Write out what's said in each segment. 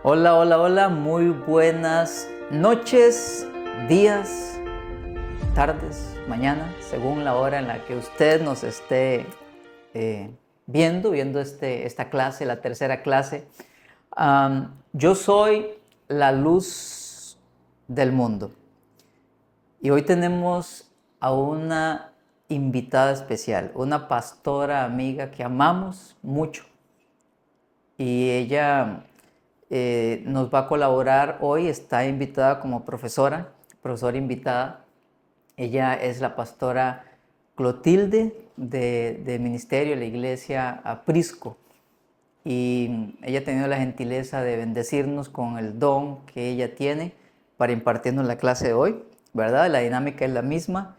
Hola, hola, hola, muy buenas noches, días, tardes, mañana, según la hora en la que usted nos esté viendo esta clase, la tercera clase. Yo soy la luz del mundo y hoy tenemos a una invitada especial, una pastora amiga que amamos mucho y ella nos va a colaborar hoy, está invitada como profesora invitada. Ella es la pastora Clotilde de Ministerio de la Iglesia Aprisco y ella ha tenido la gentileza de bendecirnos con el don que ella tiene para impartirnos la clase de hoy, ¿verdad? La dinámica es la misma,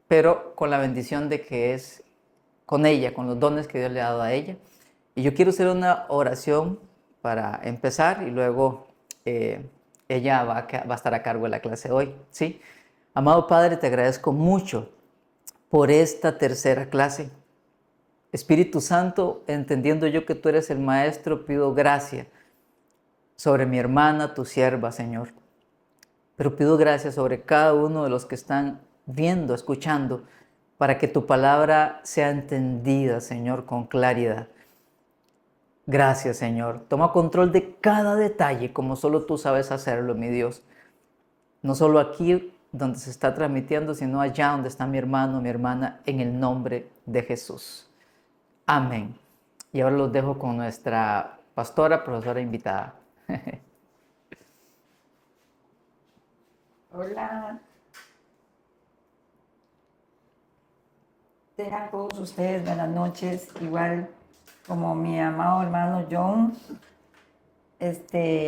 pero con la bendición de que es con ella, con los dones que Dios le ha dado a ella. Y yo quiero hacer una oración para empezar y luego ella va a estar a cargo de la clase de hoy, ¿sí? Amado Padre, te agradezco mucho por esta tercera clase. Espíritu Santo, entendiendo yo que tú eres el Maestro, pido gracia sobre mi hermana, tu sierva, Señor. Pero pido gracia sobre cada uno de los que están viendo, escuchando, para que tu palabra sea entendida, Señor, con claridad. Gracias, Señor. Toma control de cada detalle como solo tú sabes hacerlo, mi Dios. No solo aquí donde se está transmitiendo, sino allá donde está mi hermano, mi hermana, en el nombre de Jesús. Amén. Y ahora los dejo con nuestra pastora, profesora invitada. Hola, tengan todos ustedes buenas noches, igual como mi amado hermano John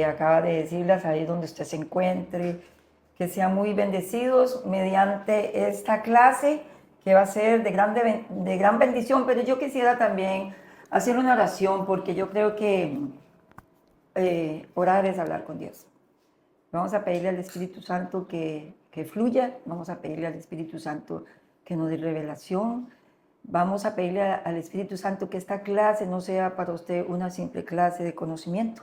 acaba de decirles ahí donde usted se encuentre, que sean muy bendecidos mediante esta clase que va a ser de gran bendición, pero yo quisiera también hacer una oración porque yo creo que orar es hablar con Dios. Vamos a pedirle al Espíritu Santo que fluya, vamos a pedirle al Espíritu Santo que nos dé revelación, vamos a pedirle al Espíritu Santo que esta clase no sea para usted una simple clase de conocimiento,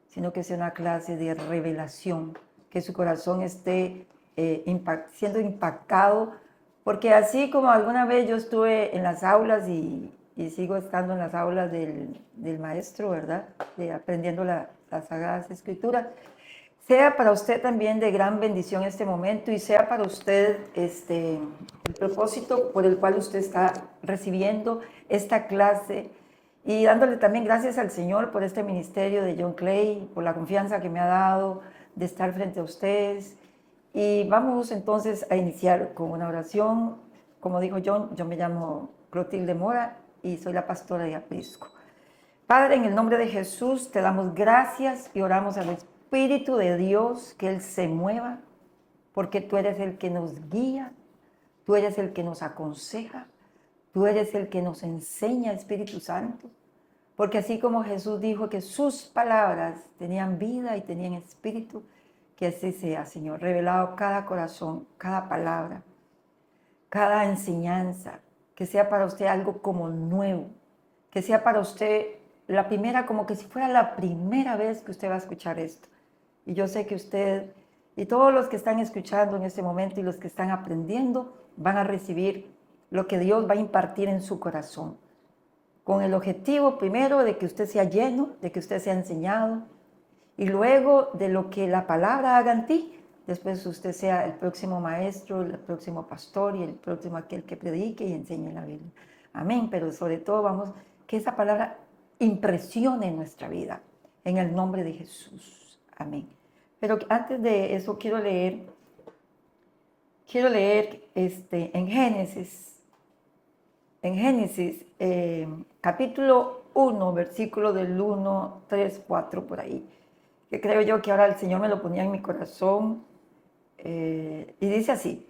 sino que sea una clase de revelación, que su corazón esté siendo impactado, porque así como alguna vez yo estuve en las aulas y sigo estando en las aulas del maestro, ¿verdad? Aprendiendo las Sagradas Escrituras, sea para usted también de gran bendición este momento y sea para usted el propósito por el cual usted está recibiendo esta clase y dándole también gracias al Señor por este ministerio de John Clay, por la confianza que me ha dado de estar frente a ustedes. Y vamos entonces a iniciar con una oración. Como dijo John, yo me llamo Clotilde Mora y soy la pastora de Aprisco. Padre, en el nombre de Jesús te damos gracias y oramos al Espíritu de Dios que Él se mueva, porque tú eres el que nos guía, tú eres el que nos aconseja, tú eres el que nos enseña, Espíritu Santo. Porque así como Jesús dijo que sus palabras tenían vida y tenían espíritu, que así sea, Señor, revelado cada corazón, cada palabra, cada enseñanza, que sea para usted algo como nuevo, que sea para usted la primera, como que si fuera la primera vez que usted va a escuchar esto. Y yo sé que usted y todos los que están escuchando en este momento y los que están aprendiendo van a recibir lo que Dios va a impartir en su corazón, con el objetivo primero de que usted sea lleno, de que usted sea enseñado, y luego de lo que la palabra haga en ti, después usted sea el próximo maestro, el próximo pastor y el próximo aquel que predique y enseñe la Biblia. Amén, pero sobre todo vamos, que esa palabra impresione nuestra vida, en el nombre de Jesús. Amén. Pero antes de eso quiero leer en Génesis, capítulo 1, versículo del 1, 3, 4, por ahí, que creo yo que ahora el Señor me lo ponía en mi corazón, y dice así: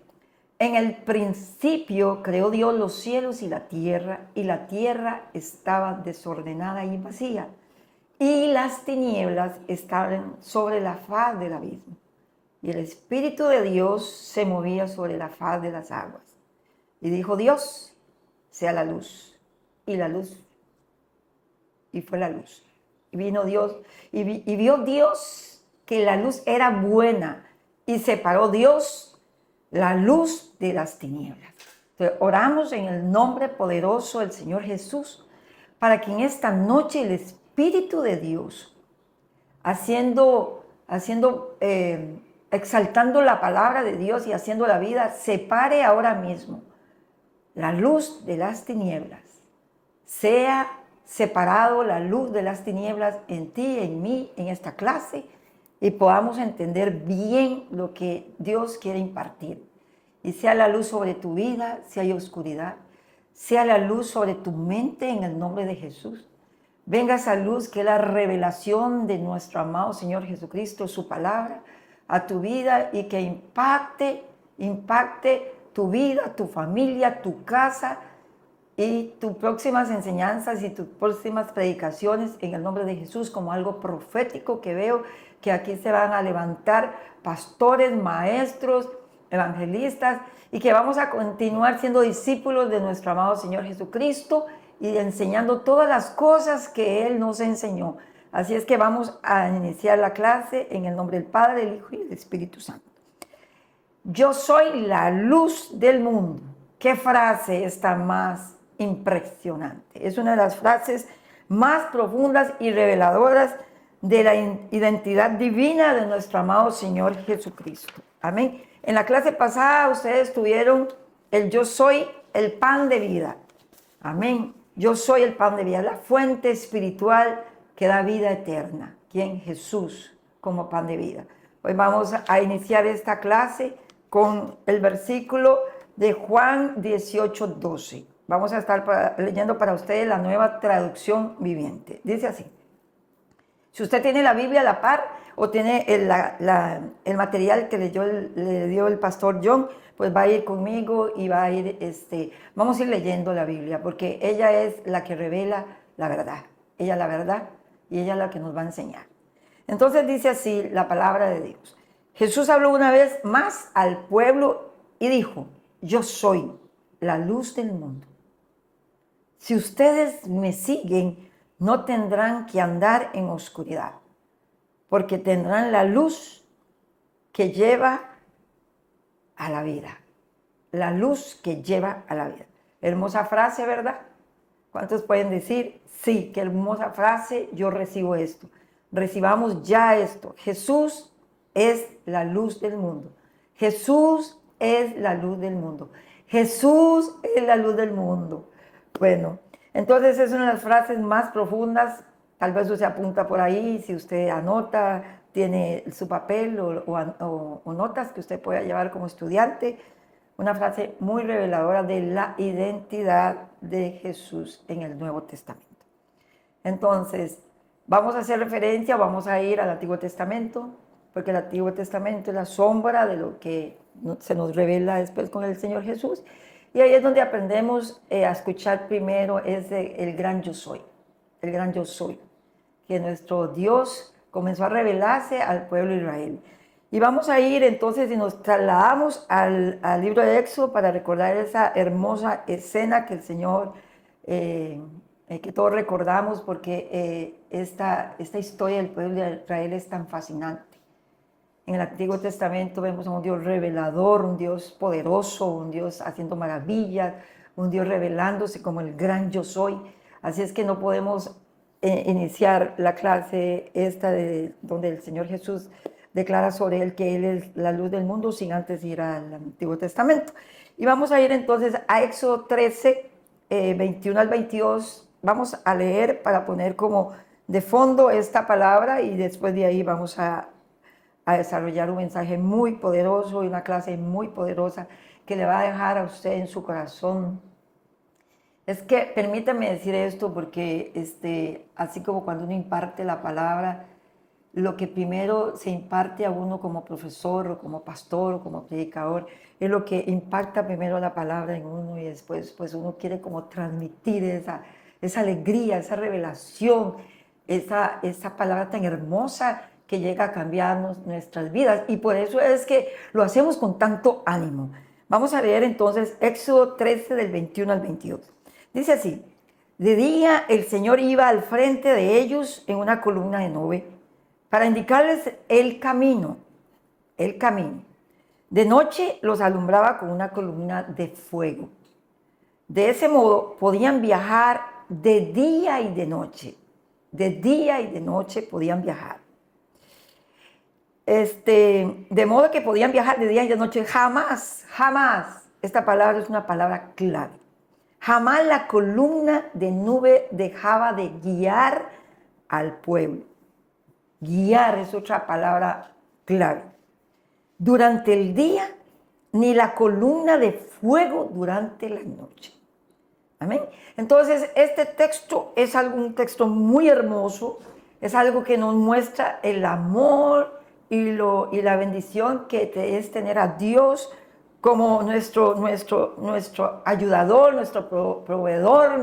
en el principio creó Dios los cielos y la tierra estaba desordenada y vacía, y las tinieblas estaban sobre la faz del abismo, y el Espíritu de Dios se movía sobre la faz de las aguas. Y dijo Dios: sea la luz. Y la luz, y fue la luz. y vino Dios, y vio Dios que la luz era buena, y separó Dios la luz de las tinieblas. Entonces, oramos en el nombre poderoso del Señor Jesús, para que en esta noche el Espíritu de Dios, exaltando la palabra de Dios y haciendo la vida, separe ahora mismo la luz de las tinieblas. Sea separado la luz de las tinieblas en ti, en mí, en esta clase, y podamos entender bien lo que Dios quiere impartir. Y sea la luz sobre tu vida, si hay oscuridad, sea la luz sobre tu mente en el nombre de Jesús. Venga esa luz que es la revelación de nuestro amado Señor Jesucristo, su palabra, a tu vida, y que impacte tu vida, tu familia, tu casa y tus próximas enseñanzas y tus próximas predicaciones en el nombre de Jesús, como algo profético que veo que aquí se van a levantar pastores, maestros, evangelistas, y que vamos a continuar siendo discípulos de nuestro amado Señor Jesucristo y enseñando todas las cosas que Él nos enseñó. Así es que vamos a iniciar la clase en el nombre del Padre, del Hijo y del Espíritu Santo. Yo soy la luz del mundo. ¿Qué frase está más impresionante? Es una de las frases más profundas y reveladoras de la identidad divina de nuestro amado Señor Jesucristo. Amén. En la clase pasada ustedes tuvieron el yo soy el pan de vida. Amén. Yo soy el pan de vida, la fuente espiritual que da vida eterna. ¿Quién? Jesús como pan de vida. Hoy vamos a iniciar esta clase con el versículo de Juan 18:12. Vamos a estar leyendo para ustedes la Nueva Traducción Viviente. Dice así. Si usted tiene la Biblia a la par o tiene el material que le dio el pastor John, pues va a ir conmigo y va a ir, vamos a ir leyendo la Biblia, porque ella es la que revela la verdad. Ella es la verdad y ella es la que nos va a enseñar. Entonces dice así la palabra de Dios. Jesús habló una vez más al pueblo y dijo, yo soy la luz del mundo. Si ustedes me siguen, no tendrán que andar en oscuridad, porque tendrán la luz que lleva a la vida. La luz que lleva a la vida. Hermosa frase, ¿verdad? ¿Cuántos pueden decir, sí, qué hermosa frase, yo recibo esto? Recibamos ya esto. Jesús es la luz del mundo. Jesús es la luz del mundo. Jesús es la luz del mundo. Bueno, entonces es una de las frases más profundas. Tal vez usted apunta por ahí, si usted anota, tiene su papel o notas que usted pueda llevar como estudiante. Una frase muy reveladora de la identidad de Jesús en el Nuevo Testamento. Entonces, vamos a hacer referencia, vamos a ir al Antiguo Testamento, porque el Antiguo Testamento es la sombra de lo que se nos revela después con el Señor Jesús. Y ahí es donde aprendemos a escuchar primero el gran yo soy, el gran yo soy, que nuestro Dios comenzó a revelarse al pueblo de Israel. Y vamos a ir entonces y nos trasladamos al libro de Éxodo para recordar esa hermosa escena que el Señor, que todos recordamos, porque esta historia del pueblo de Israel es tan fascinante. En el Antiguo Testamento vemos a un Dios revelador, un Dios poderoso, un Dios haciendo maravillas, un Dios revelándose como el gran yo soy. Así es que no podemos iniciar la clase donde el Señor Jesús declara sobre él que él es la luz del mundo sin antes ir al Antiguo Testamento. Y vamos a ir entonces a Éxodo 13, 21 al 22. Vamos a leer para poner como de fondo esta palabra y después de ahí vamos a desarrollar un mensaje muy poderoso y una clase muy poderosa que le va a dejar a usted en su corazón. Es que permítame decir esto porque así como cuando uno imparte la palabra, lo que primero se imparte a uno como profesor o como pastor o como predicador es lo que impacta primero la palabra en uno y después pues uno quiere como transmitir esa alegría, esa revelación, esa palabra tan hermosa que llega a cambiarnos nuestras vidas, y por eso es que lo hacemos con tanto ánimo. Vamos a leer entonces Éxodo 13 del 21 al 22. Dice así: De día el Señor iba al frente de ellos en una columna de nube para indicarles el camino, el camino. De noche los alumbraba con una columna de fuego. De ese modo podían viajar de día y de noche. De día y de noche podían viajar. De modo que podían viajar de día y de noche. Jamás, jamás. Esta palabra es una palabra clave. Jamás la columna de nube dejaba de guiar al pueblo. Guiar es otra palabra clave. Durante el día, ni la columna de fuego durante la noche. Amén. Entonces, este texto es un texto muy hermoso, es algo que nos muestra el amor y la bendición que es tener a Dios como nuestro ayudador, nuestro proveedor,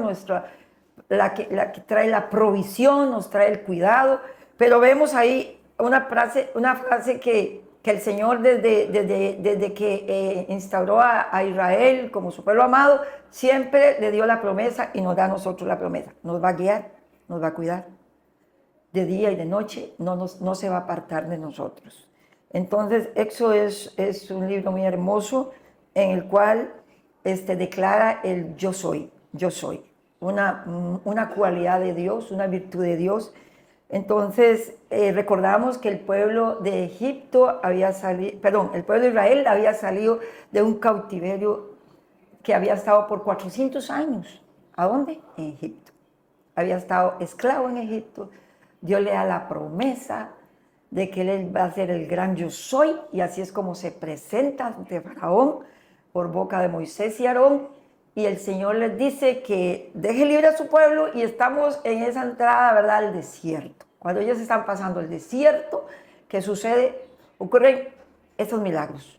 la que trae la provisión, nos trae el cuidado. Pero vemos ahí una frase que el Señor desde que instauró a Israel como su pueblo amado, siempre le dio la promesa y nos da a nosotros la promesa. Nos va a guiar, nos va a cuidar. De día y de noche no se va a apartar de nosotros. Entonces, Éxodo es un libro muy hermoso en el cual declara el yo soy, una cualidad de Dios, una virtud de Dios. Entonces, recordamos que el pueblo de el pueblo de Israel había salido de un cautiverio que había estado por 400 años. ¿A dónde? En Egipto. Había estado esclavo en Egipto. Dios le da la promesa de que Él va a ser el gran yo soy, y así es como se presenta ante Faraón por boca de Moisés y Aarón, y el Señor les dice que deje libre a su pueblo, y estamos en esa entrada, ¿verdad?, al desierto. Cuando ellos están pasando el desierto, ¿qué sucede? Ocurren estos milagros.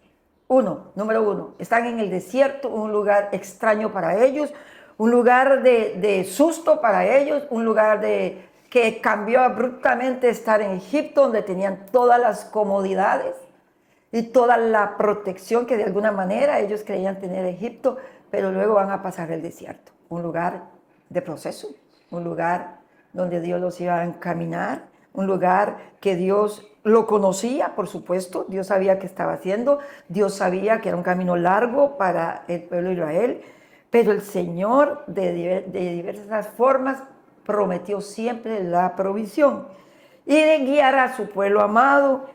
Número uno, están en el desierto, un lugar extraño para ellos, un lugar de susto para ellos, un lugar que cambió abruptamente estar en Egipto, donde tenían todas las comodidades y toda la protección que de alguna manera ellos creían tener Egipto, pero luego van a pasar el desierto, un lugar de proceso, un lugar donde Dios los iba a encaminar, un lugar que Dios lo conocía, por supuesto, Dios sabía qué estaba haciendo, Dios sabía que era un camino largo para el pueblo de Israel, pero el Señor de diversas formas prometió siempre la provisión y de guiar a su pueblo amado.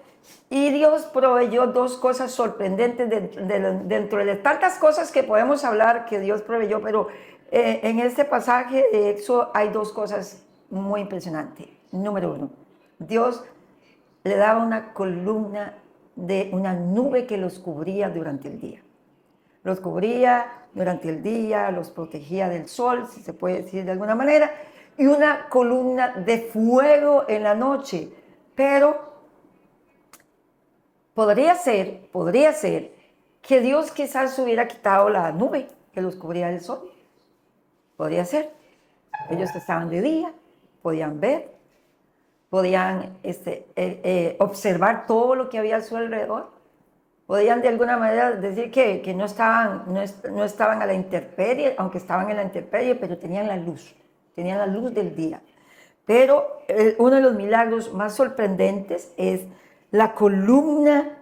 Y Dios proveyó dos cosas sorprendentes dentro de tantas cosas que podemos hablar que Dios proveyó, pero en este pasaje de Éxodo hay dos cosas muy impresionantes. Número uno, Dios le daba una columna de una nube que los cubría durante el día. Los cubría durante el día, los protegía del sol, si se puede decir de alguna manera, y una columna de fuego en la noche. Pero podría ser que Dios quizás hubiera quitado la nube que los cubría del sol. Podría ser. Ellos estaban de día, podían ver, podían observar todo lo que había a su alrededor. Podían de alguna manera decir que no estaban a la intemperie, aunque estaban en la intemperie, pero tenían la luz del día. Pero uno de los milagros más sorprendentes es la columna.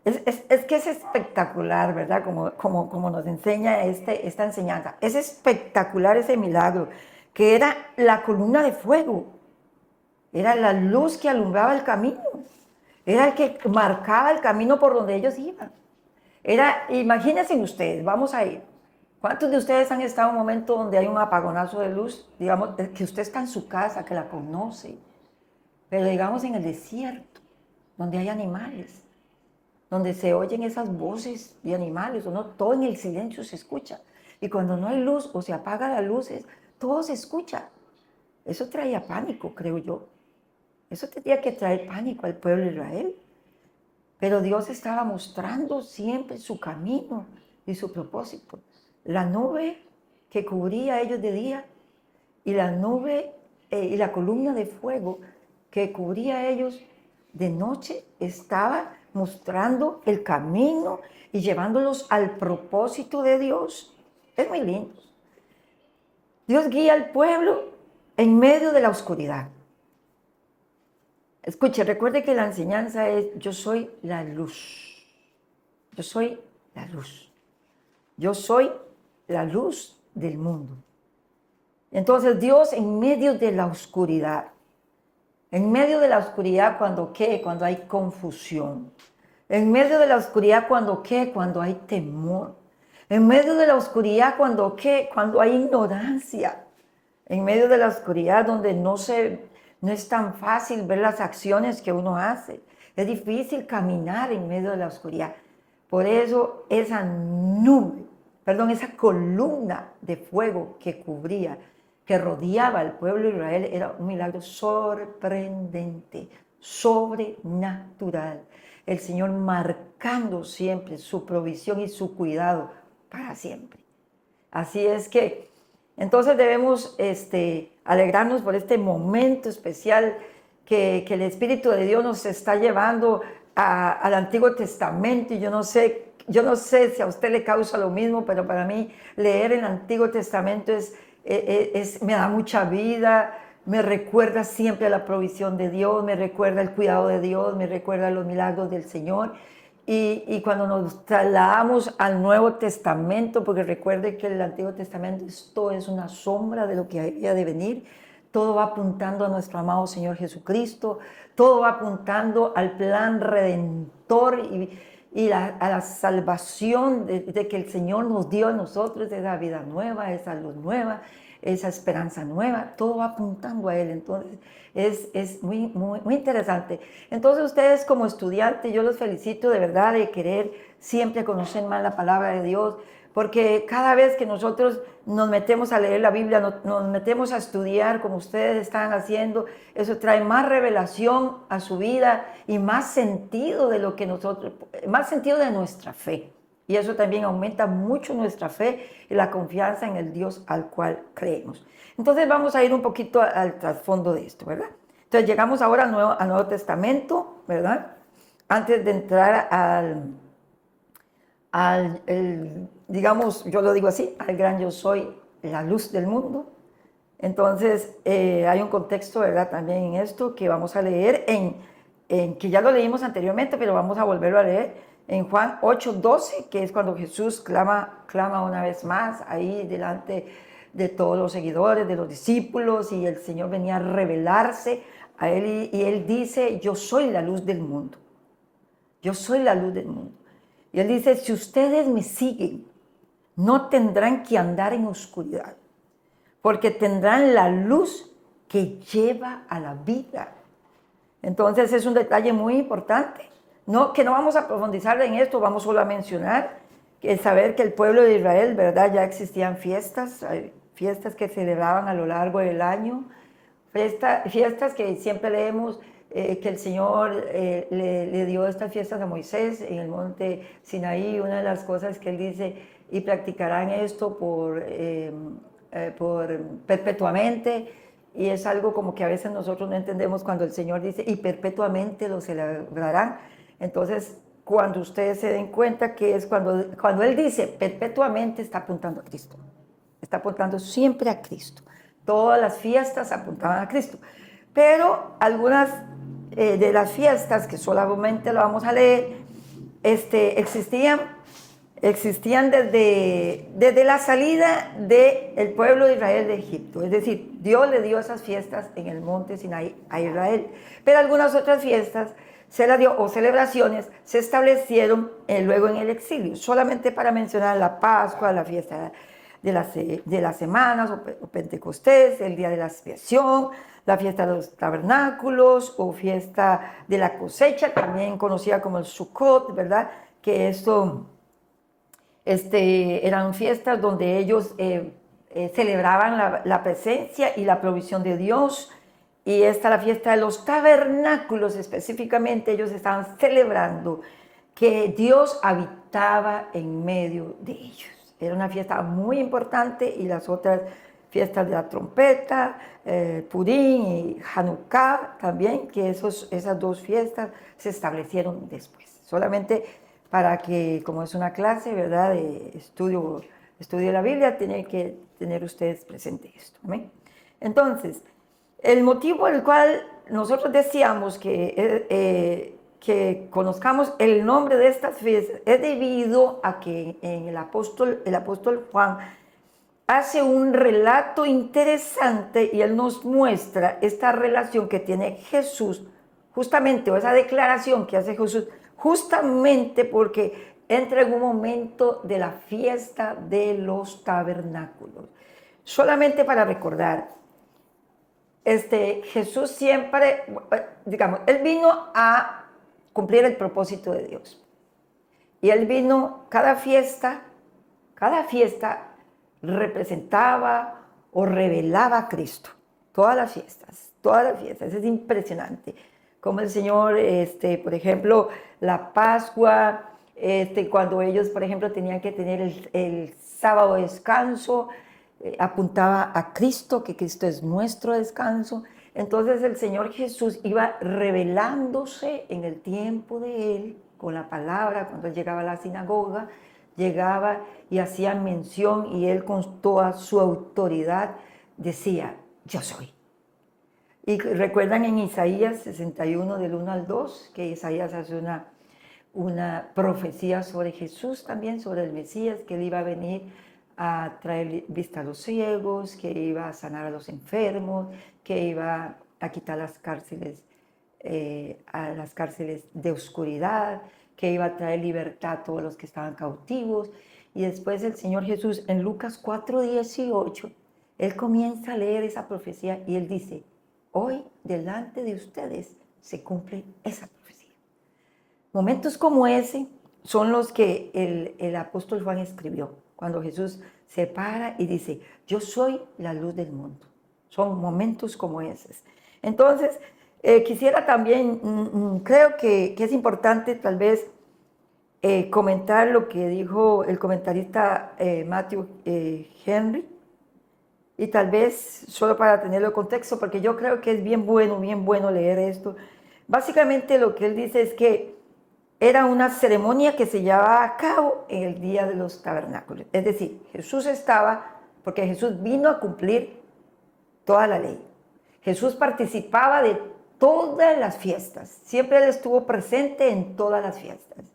Es que es espectacular, ¿verdad? Como nos enseña esta enseñanza. Es espectacular ese milagro, que era la columna de fuego. Era la luz que alumbraba el camino. Era el que marcaba el camino por donde ellos iban. Imagínense ustedes, vamos a ir. ¿Cuántos de ustedes han estado en un momento donde hay un apagonazo de luz? Digamos, que usted está en su casa, que la conoce, pero digamos en el desierto, donde hay animales, donde se oyen esas voces de animales, o no, todo en el silencio se escucha. Y cuando no hay luz o se apaga la luz, todo se escucha. Eso traía pánico, creo yo. Eso tenía que traer pánico al pueblo de Israel. Pero Dios estaba mostrando siempre su camino y su propósito. La nube que cubría a ellos de día y la nube y la columna de fuego que cubría a ellos de noche estaba mostrando el camino y llevándolos al propósito de Dios. Es muy lindo. Dios guía al pueblo en medio de la oscuridad. Escuche, recuerde que la enseñanza es: yo soy la luz. Yo soy la luz. Yo soy la luz del mundo. Entonces Dios en medio de la oscuridad. En medio de la oscuridad, ¿cuando qué? Cuando hay confusión. En medio de la oscuridad, ¿cuando qué? Cuando hay temor. En medio de la oscuridad, ¿cuando qué? Cuando hay ignorancia. En medio de la oscuridad, donde no es tan fácil ver las acciones que uno hace. Es difícil caminar en medio de la oscuridad. Por eso esa esa columna de fuego que cubría, que rodeaba al pueblo de Israel, era un milagro sorprendente, sobrenatural. El Señor marcando siempre su provisión y su cuidado para siempre. Así es que entonces debemos alegrarnos por este momento especial que el Espíritu de Dios nos está llevando al Antiguo Testamento. Y yo no sé si a usted le causa lo mismo, pero para mí leer el Antiguo Testamento me da mucha vida, me recuerda siempre a la provisión de Dios, me recuerda el cuidado de Dios, me recuerda los milagros del Señor. Y cuando nos trasladamos al Nuevo Testamento, porque recuerde que el Antiguo Testamento esto es una sombra de lo que había de venir, todo va apuntando a nuestro amado Señor Jesucristo, todo va apuntando al plan redentor a la salvación de que el Señor nos dio a nosotros, esa vida nueva, esa luz nueva, esa esperanza nueva, todo va apuntando a Él. Entonces es muy, muy, muy interesante. Entonces ustedes como estudiantes, yo los felicito de verdad de querer siempre conocer más la palabra de Dios, porque cada vez que nosotros nos metemos a leer la Biblia, nos metemos a estudiar como ustedes están haciendo, eso trae más revelación a su vida y más sentido más sentido de nuestra fe. Y eso también aumenta mucho nuestra fe y la confianza en el Dios al cual creemos. Entonces vamos a ir un poquito al trasfondo de esto, ¿verdad? Entonces llegamos ahora al Nuevo Testamento, ¿verdad? Antes de entrar digamos, yo lo digo así, al gran yo soy, la luz del mundo. Entonces hay un contexto, ¿verdad? También en esto que vamos a leer, que ya lo leímos anteriormente, pero vamos a volverlo a leer. En Juan 8:12, que es cuando Jesús clama una vez más ahí delante de todos los seguidores, de los discípulos, y el Señor venía a revelarse a él y él dice: yo soy la luz del mundo. Yo soy la luz del mundo. Y él dice: si ustedes me siguen, no tendrán que andar en oscuridad, porque tendrán la luz que lleva a la vida. Entonces es un detalle muy importante. Que no vamos a profundizar en esto, vamos solo a mencionar el saber que el pueblo de Israel, ¿verdad? Ya existían fiestas que celebraban a lo largo del año, fiestas que siempre leemos que el Señor le dio estas fiestas a Moisés en el monte Sinaí. Una de las cosas que él dice: y practicarán esto por perpetuamente. Y es algo como que a veces nosotros no entendemos cuando el Señor dice: y perpetuamente lo celebrarán. Entonces, cuando ustedes se den cuenta que es cuando Él dice perpetuamente, está apuntando a Cristo. Está apuntando siempre a Cristo. Todas las fiestas apuntaban a Cristo. Pero algunas de las fiestas, que solamente lo vamos a leer, existían desde la salida del pueblo de Israel de Egipto. Es decir, Dios le dio esas fiestas en el monte Sinaí a Israel. Pero algunas otras fiestas se las dio, o celebraciones, se establecieron luego en el exilio. Solamente para mencionar la Pascua, la fiesta de las semanas, o Pentecostés, el día de la expiación, la fiesta de los tabernáculos, o fiesta de la cosecha, también conocida como el Sukkot, ¿verdad? Que esto eran fiestas donde ellos celebraban la presencia y la provisión de Dios. Y esta, la fiesta de los tabernáculos, específicamente, ellos estaban celebrando que Dios habitaba en medio de ellos. Era una fiesta muy importante. Y las otras fiestas de la trompeta, Purim y Hanukkah también, que esas dos fiestas se establecieron después. Solamente para que, como es una clase, ¿verdad?, de estudio de la Biblia, tiene que tener ustedes presente esto. ¿Amén? Entonces, el motivo por el cual nosotros decíamos que conozcamos el nombre de estas fiestas es debido a que en el apóstol Juan hace un relato interesante y él nos muestra esta relación que tiene Jesús, justamente, o esa declaración que hace Jesús, justamente porque entra en un momento de la fiesta de los tabernáculos. Solamente para recordar, Jesús siempre, digamos, él vino a cumplir el propósito de Dios. Y él vino, cada fiesta representaba o revelaba a Cristo. Todas las fiestas. Es impresionante. Como el Señor, por ejemplo, la Pascua, cuando ellos, por ejemplo, tenían que tener el sábado de descanso, apuntaba a Cristo, que Cristo es nuestro descanso. Entonces el Señor Jesús iba revelándose en el tiempo de Él, con la palabra, cuando Él llegaba a la sinagoga, llegaba y hacía mención y Él con toda su autoridad decía, yo soy. Y recuerdan en Isaías 61 del 1 al 2, que Isaías hace una profecía sobre Jesús también, sobre el Mesías, que Él iba a venir a traer vista a los ciegos, que iba a sanar a los enfermos, que iba a quitar las cárceles de oscuridad, que iba a traer libertad a todos los que estaban cautivos. Y después el Señor Jesús en Lucas 4:18, Él comienza a leer esa profecía y Él dice, hoy delante de ustedes se cumple esa profecía. Momentos como ese son los que el apóstol Juan escribió, cuando Jesús se para y dice, yo soy la luz del mundo. Son momentos como esos. Entonces, quisiera también, creo que es importante tal vez comentar lo que dijo el comentarista Matthew Henry, y tal vez solo para tenerlo en contexto, porque yo creo que es bien bueno leer esto. Básicamente lo que él dice es que era una ceremonia que se llevaba a cabo en el día de los tabernáculos. Es decir, Jesús estaba, porque Jesús vino a cumplir toda la ley. Jesús participaba de todas las fiestas. Siempre Él estuvo presente en todas las fiestas.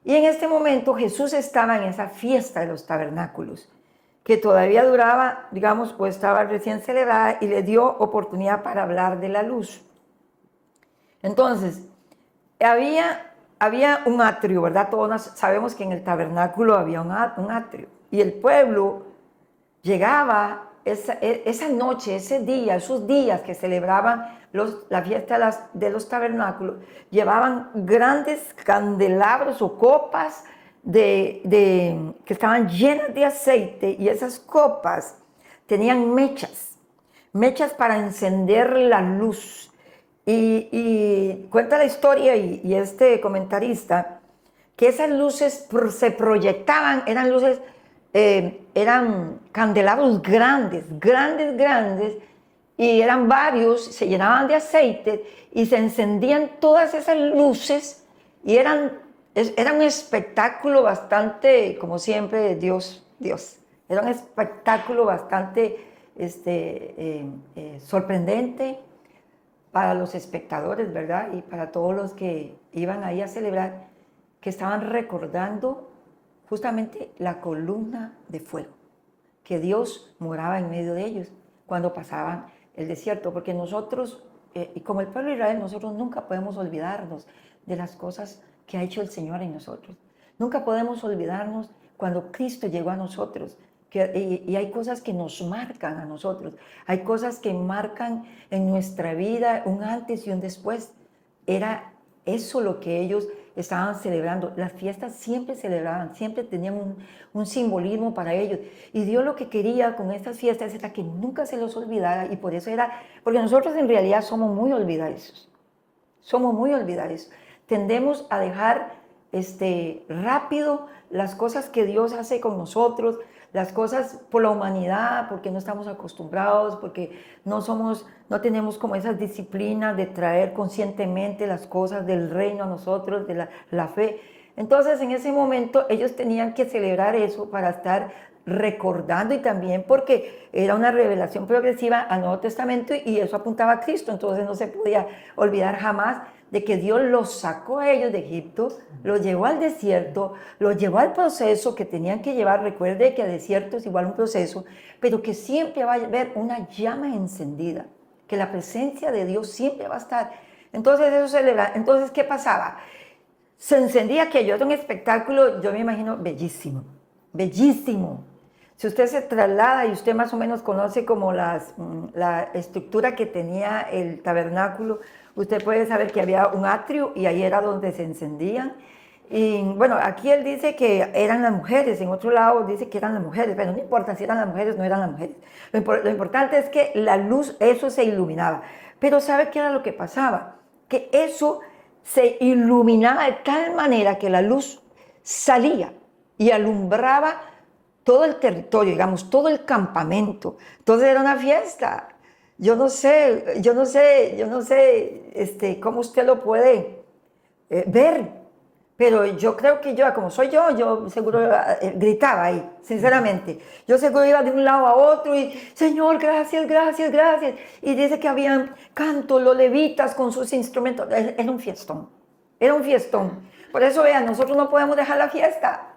Y en este momento Jesús estaba en esa fiesta de los tabernáculos, que todavía duraba, digamos, o estaba recién celebrada y le dio oportunidad para hablar de la luz. Entonces, había un atrio, ¿verdad? Todos sabemos que en el tabernáculo había un atrio. Y el pueblo llegaba esa noche, ese día, esos días que celebraban la fiesta de los tabernáculos, llevaban grandes candelabros o copas que estaban llenas de aceite, y esas copas tenían mechas para encender la luz. Y cuenta la historia y este comentarista que esas luces se proyectaban, eran candelabros grandes, y eran varios, se llenaban de aceite y se encendían todas esas luces, y era un espectáculo bastante, como siempre, Dios, era un espectáculo bastante sorprendente para los espectadores, ¿verdad? Y para todos los que iban ahí a celebrar, que estaban recordando justamente la columna de fuego, que Dios moraba en medio de ellos cuando pasaban el desierto, porque nosotros, y como el pueblo de Israel, nosotros nunca podemos olvidarnos de las cosas que ha hecho el Señor en nosotros. Nunca podemos olvidarnos cuando Cristo llegó a nosotros, y hay cosas que nos marcan a nosotros, hay cosas que marcan en nuestra vida un antes y un después. Era eso lo que ellos estaban celebrando. Las fiestas siempre celebraban, siempre tenían un simbolismo para ellos. Y Dios lo que quería con estas fiestas era que nunca se los olvidara, y por eso porque nosotros en realidad somos muy olvidadizos. Tendemos a dejar rápido las cosas que Dios hace con nosotros, las cosas por la humanidad, porque no estamos acostumbrados, porque no tenemos como esas disciplinas de traer conscientemente las cosas del reino a nosotros, de la fe. Entonces, en ese momento, ellos tenían que celebrar eso para estar recordando y también porque era una revelación progresiva al Nuevo Testamento y eso apuntaba a Cristo, entonces no se podía olvidar jamás de que Dios los sacó a ellos de Egipto, los llevó al desierto, los llevó al proceso que tenían que llevar. Recuerde que el desierto es igual a un proceso, pero que siempre va a haber una llama encendida, que la presencia de Dios siempre va a estar. Entonces eso celebra. Entonces, ¿qué pasaba? Se encendía aquello, era un espectáculo, yo me imagino, bellísimo, bellísimo. Si usted se traslada y usted más o menos conoce como la estructura que tenía el tabernáculo, usted puede saber que había un atrio y ahí era donde se encendían. Y bueno, aquí él dice que eran las mujeres, en otro lado dice que eran las mujeres, pero no importa si eran las mujeres o no eran las mujeres. Lo importante es que la luz, eso se iluminaba. Pero ¿sabe qué era lo que pasaba? Que eso se iluminaba de tal manera que la luz salía y alumbraba todo el territorio, digamos, todo el campamento. Entonces era una fiesta. Yo no sé cómo usted lo puede ver, pero yo creo que yo, como soy yo seguro gritaba ahí, sinceramente. Yo seguro iba de un lado a otro y, Señor, gracias, gracias, gracias. Y dice que habían cantos, los levitas con sus instrumentos. Era un fiestón, era un fiestón. Por eso, vean, nosotros no podemos dejar la fiesta.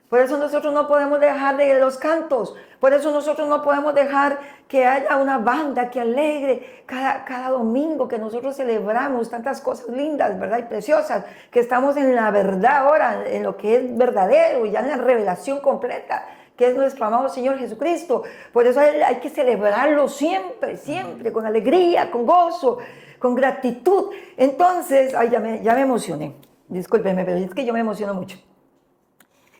Por eso nosotros no podemos dejar de los cantos. Por eso nosotros no podemos dejar que haya una banda que alegre cada domingo, que nosotros celebramos tantas cosas lindas, ¿verdad? Y preciosas, que estamos en la verdad ahora, en lo que es verdadero, ya en la revelación completa, que es nuestro amado Señor Jesucristo. Por eso hay que celebrarlo siempre, siempre, con alegría, con gozo, con gratitud. Entonces, ay, ya me emocioné. Discúlpeme, pero es que yo me emociono mucho.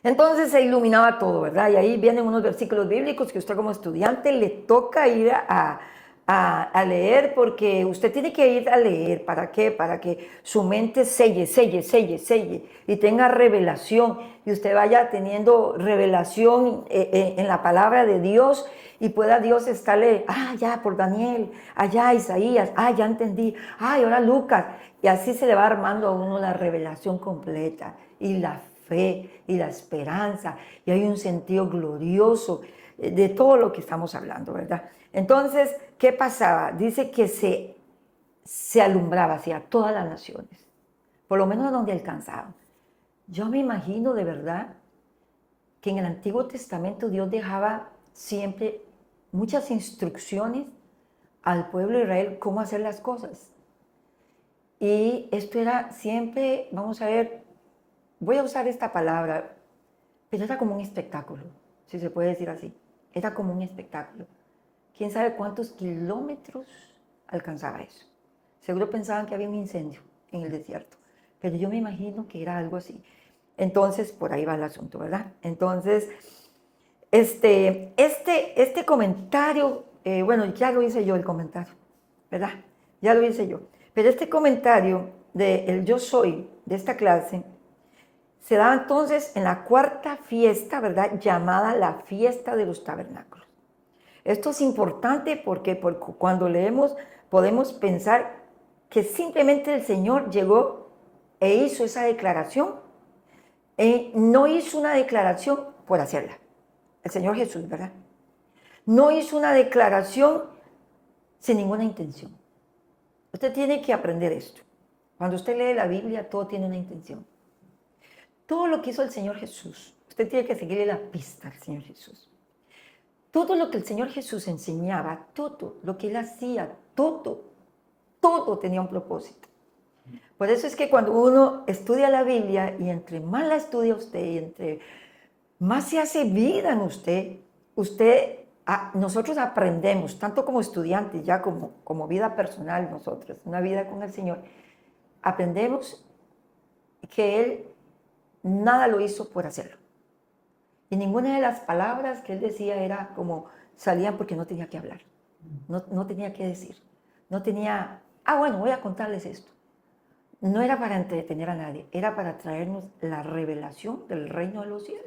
Entonces se iluminaba todo, ¿verdad? Y ahí vienen unos versículos bíblicos que usted como estudiante le toca ir a leer, porque usted tiene que ir a leer. ¿Para qué? Para que su mente selle y tenga revelación y usted vaya teniendo revelación en la palabra de Dios y pueda Dios estarle, ya por Daniel, allá Isaías, ya entendí, ahora Lucas. Y así se le va armando a uno la revelación completa y la fe y la esperanza, y hay un sentido glorioso de todo lo que estamos hablando, ¿verdad? Entonces, ¿qué pasaba? Dice que se alumbraba hacia todas las naciones, por lo menos donde alcanzaba. Yo me imagino de verdad que en el Antiguo Testamento Dios dejaba siempre muchas instrucciones al pueblo de Israel cómo hacer las cosas. Y esto era siempre, vamos a ver, voy a usar esta palabra, pero era como un espectáculo, si se puede decir así. Era como un espectáculo. ¿Quién sabe cuántos kilómetros alcanzaba eso? Seguro pensaban que había un incendio en el desierto, pero yo me imagino que era algo así. Entonces, por ahí va el asunto, ¿verdad? Entonces, este comentario, bueno, ya lo hice yo el comentario, ¿verdad? Ya lo hice yo. Pero este comentario del yo soy de esta clase se da entonces en la cuarta fiesta, ¿verdad? Llamada la fiesta de los tabernáculos. Esto es importante porque cuando leemos podemos pensar que simplemente el Señor llegó e hizo esa declaración. No hizo una declaración por hacerla. El Señor Jesús, ¿verdad? No hizo una declaración sin ninguna intención. Usted tiene que aprender esto. Cuando usted lee la Biblia, todo tiene una intención. Todo lo que hizo el Señor Jesús, usted tiene que seguirle la pista al Señor Jesús. Todo lo que el Señor Jesús enseñaba, todo lo que Él hacía, todo tenía un propósito. Por eso es que cuando uno estudia la Biblia y entre más la estudia usted y entre más se hace vida en usted, nosotros aprendemos, tanto como estudiantes, ya como vida personal nosotros, una vida con el Señor, aprendemos que Él nada lo hizo por hacerlo. Y ninguna de las palabras que Él decía era como salían porque no tenía que hablar, no tenía que decir, no tenía, bueno, voy a contarles esto. No era para entretener a nadie, era para traernos la revelación del reino de los cielos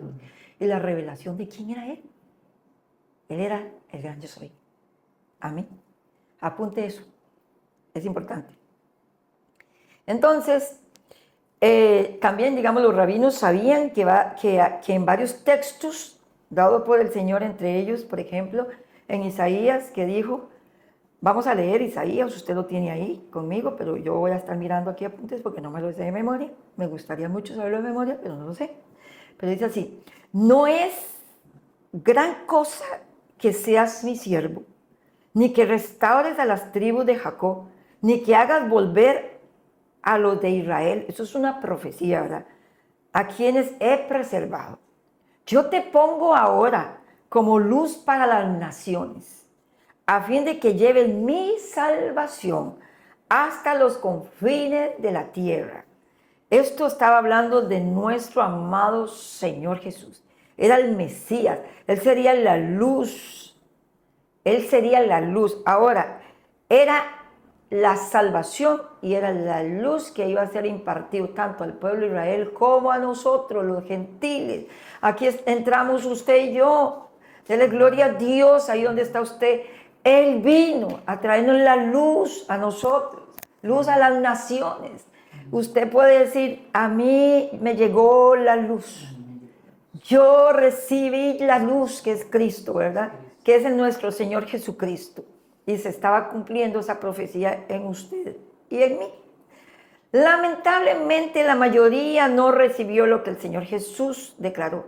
y la revelación de quién era Él. Él era el gran yo soy. Amén. Apunte eso, es importante. Entonces, también, digamos, los rabinos sabían que en varios textos dado por el Señor entre ellos, por ejemplo, en Isaías, que dijo, vamos a leer Isaías, usted lo tiene ahí conmigo, pero yo voy a estar mirando aquí apuntes porque no me lo sé de memoria. Me gustaría mucho saberlo de memoria, pero no lo sé. Pero dice así, no es gran cosa que seas mi siervo, ni que restaures a las tribus de Jacob, ni que hagas volver a los de Israel. Eso es una profecía, ¿verdad? A quienes he preservado. Yo te pongo ahora como luz para las naciones, a fin de que lleven mi salvación hasta los confines de la tierra. Esto estaba hablando de nuestro amado Señor Jesús. Era el Mesías. Él sería la luz. Él sería la luz. Ahora, era la salvación y era la luz que iba a ser impartido tanto al pueblo de Israel como a nosotros, los gentiles. Aquí entramos usted y yo. Dele gloria a Dios ahí donde está usted. Él vino a traernos la luz a nosotros, luz a las naciones. Usted puede decir, a mí me llegó la luz. Yo recibí la luz que es Cristo, ¿verdad? Que es en nuestro Señor Jesucristo. Y se estaba cumpliendo esa profecía en usted y en mí. Lamentablemente la mayoría no recibió lo que el Señor Jesús declaró,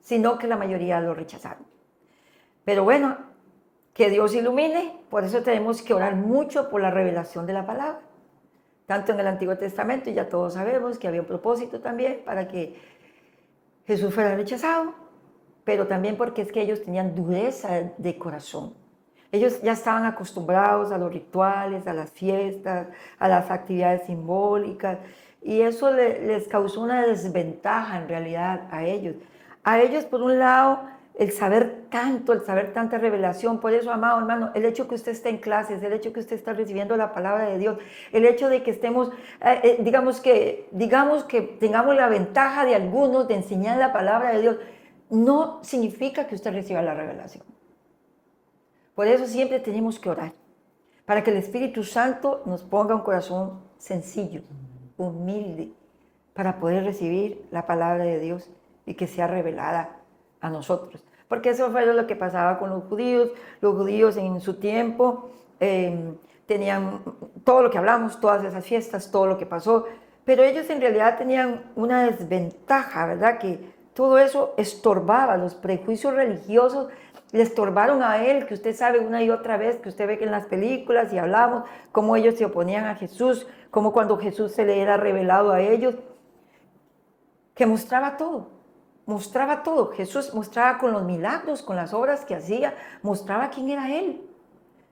sino que la mayoría lo rechazaron. Pero bueno, que Dios ilumine, por eso tenemos que orar mucho por la revelación de la palabra. Tanto en el Antiguo Testamento, ya todos sabemos que había un propósito también para que Jesús fuera rechazado, pero también porque es que ellos tenían dureza de corazón. Ellos ya estaban acostumbrados a los rituales, a las fiestas, a las actividades simbólicas, y eso les causó una desventaja en realidad a ellos. A ellos, por un lado, el saber tanto, el saber tanta revelación. Por eso, amado hermano, el hecho que usted esté en clases, el hecho que usted está recibiendo la palabra de Dios, el hecho de que estemos, digamos que tengamos la ventaja de algunos de enseñar la palabra de Dios, no significa que usted reciba la revelación. Por eso siempre tenemos que orar, para que el Espíritu Santo nos ponga un corazón sencillo, humilde, para poder recibir la palabra de Dios y que sea revelada a nosotros. Porque eso fue lo que pasaba con los judíos. Los judíos en su tiempo tenían todo lo que hablamos, todas esas fiestas, todo lo que pasó, pero ellos en realidad tenían una desventaja, ¿verdad? Que todo eso estorbaba, los prejuicios religiosos le estorbaron a él, que usted sabe una y otra vez, que usted ve que en las películas y hablamos, cómo ellos se oponían a Jesús, cómo cuando Jesús se le era revelado a ellos, que mostraba todo. Jesús mostraba con los milagros, con las obras que hacía, mostraba quién era Él.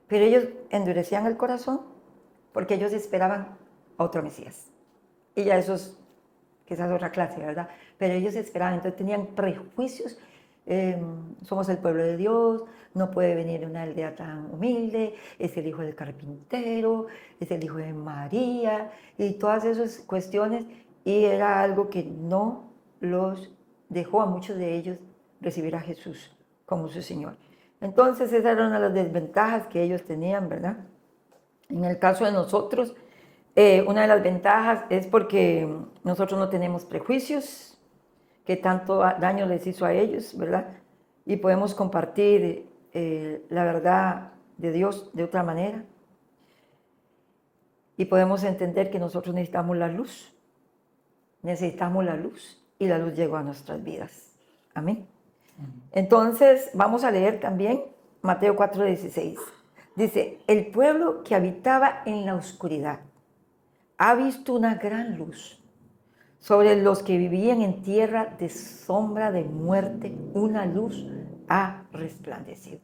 Pero ellos endurecían el corazón porque ellos esperaban a otro Mesías. Y ya eso es, quizás otra clase, ¿verdad? Pero ellos esperaban, entonces tenían prejuicios. Somos el pueblo de Dios, no puede venir de una aldea tan humilde, es el hijo del carpintero, es el hijo de María, y todas esas cuestiones, y era algo que no los dejó a muchos de ellos recibir a Jesús como su Señor. Entonces esa era una de las desventajas que ellos tenían, ¿verdad? En el caso de nosotros, una de las ventajas es porque nosotros no tenemos prejuicios, que tanto daño les hizo a ellos, ¿verdad? Y podemos compartir la verdad de Dios de otra manera. Y podemos entender que nosotros necesitamos la luz. Necesitamos la luz. Y la luz llegó a nuestras vidas. Amén. Entonces, vamos a leer también Mateo 4:16. Dice, el pueblo que habitaba en la oscuridad ha visto una gran luz. Sobre los que vivían en tierra de sombra de muerte, una luz ha resplandecido.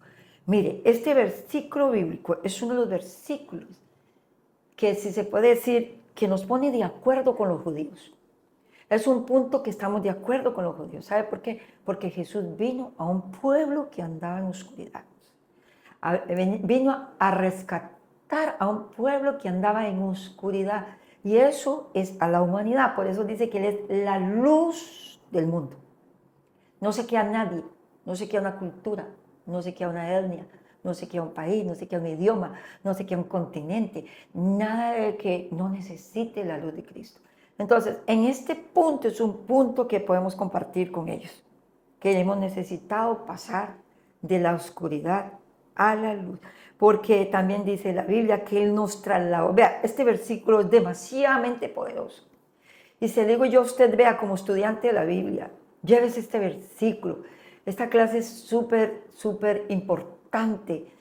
Mire, este versículo bíblico es uno de los versículos que, si se puede decir, que nos pone de acuerdo con los judíos. Es un punto que estamos de acuerdo con los judíos. ¿Sabe por qué? Porque Jesús vino a un pueblo que andaba en oscuridad. Vino a rescatar a un pueblo que andaba en oscuridad. Y eso es a la humanidad. Por eso dice que Él es la luz del mundo. No se queda nadie, no se queda una cultura, no se queda una etnia, no se queda un país, no se queda un idioma, no se queda un continente. Nada de que no necesite la luz de Cristo. Entonces, en este punto es un punto que podemos compartir con ellos. que hemos necesitado pasar de la oscuridad a la luz. Porque también dice la Biblia que Él nos trasladó. Vea, este versículo es demasiadamente poderoso. Y se le digo yo a usted, vea, como estudiante de la Biblia, llévese este versículo. Esta clase es súper importante.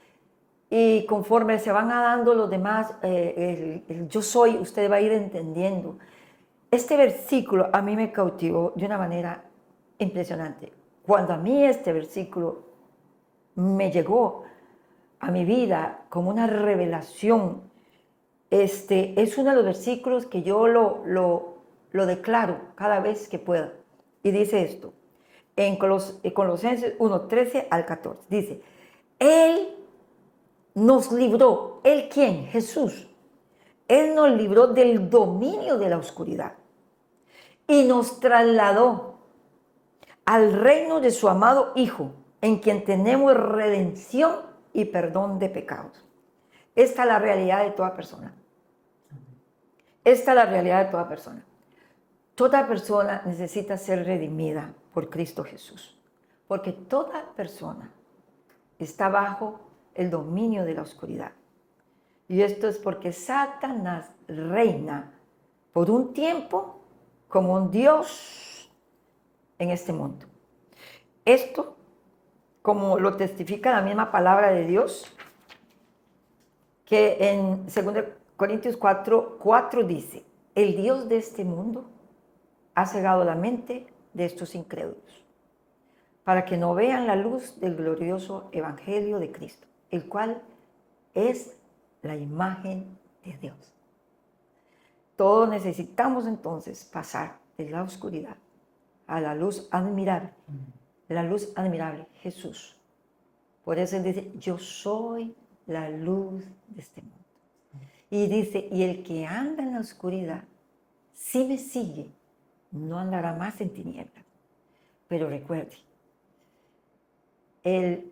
Y conforme se van dando los demás, el yo soy, usted va a ir entendiendo. Este versículo a mí me cautivó de una manera impresionante. Cuando a mí este versículo me llegó a mi vida como una revelación, es uno de los versículos que yo lo declaro cada vez que pueda. Y dice esto, en Colosenses 1, 13 al 14, dice, Él nos libró, ¿Él quién? Jesús. Él nos libró del dominio de la oscuridad y nos trasladó al reino de su amado Hijo, en quien tenemos redención y perdón de pecados. Esta es la realidad de toda persona. Esta es la realidad de toda persona. Toda persona necesita ser redimida por Cristo Jesús, porque toda persona está bajo el dominio de la oscuridad. Y esto es porque Satanás reina por un tiempo como un Dios en este mundo. Esto, como lo testifica la misma palabra de Dios, que en 2 Corintios 4 dice, el Dios de este mundo ha cegado la mente de estos incrédulos, para que no vean la luz del glorioso evangelio de Cristo, el cual es la imagen de Dios. Todos necesitamos entonces pasar de la oscuridad a la luz admirable. La luz admirable, Jesús. Por eso Él dice, yo soy la luz de este mundo. Y dice, y el que anda en la oscuridad, si me sigue, no andará más en tinieblas. Pero recuerde,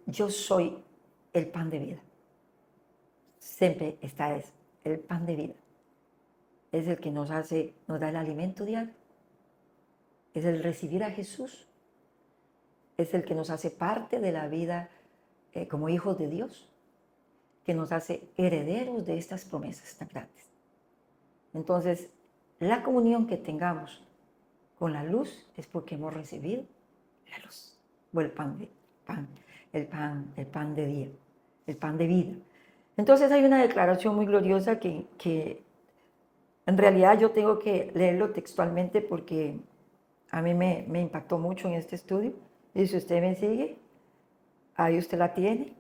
yo soy el pan de vida. Siempre está eso, el pan de vida. Es el que nos da el alimento diario. Es el recibir a Jesús. Es el que nos hace parte de la vida como hijos de Dios, que nos hace herederos de estas promesas tan grandes. Entonces, la comunión que tengamos con la luz es porque hemos recibido la luz, o el pan de día, el pan de vida. Entonces hay una declaración muy gloriosa que en realidad yo tengo que leerlo textualmente porque a mí me impactó mucho en este estudio. Y si usted me sigue, ahí usted la tiene.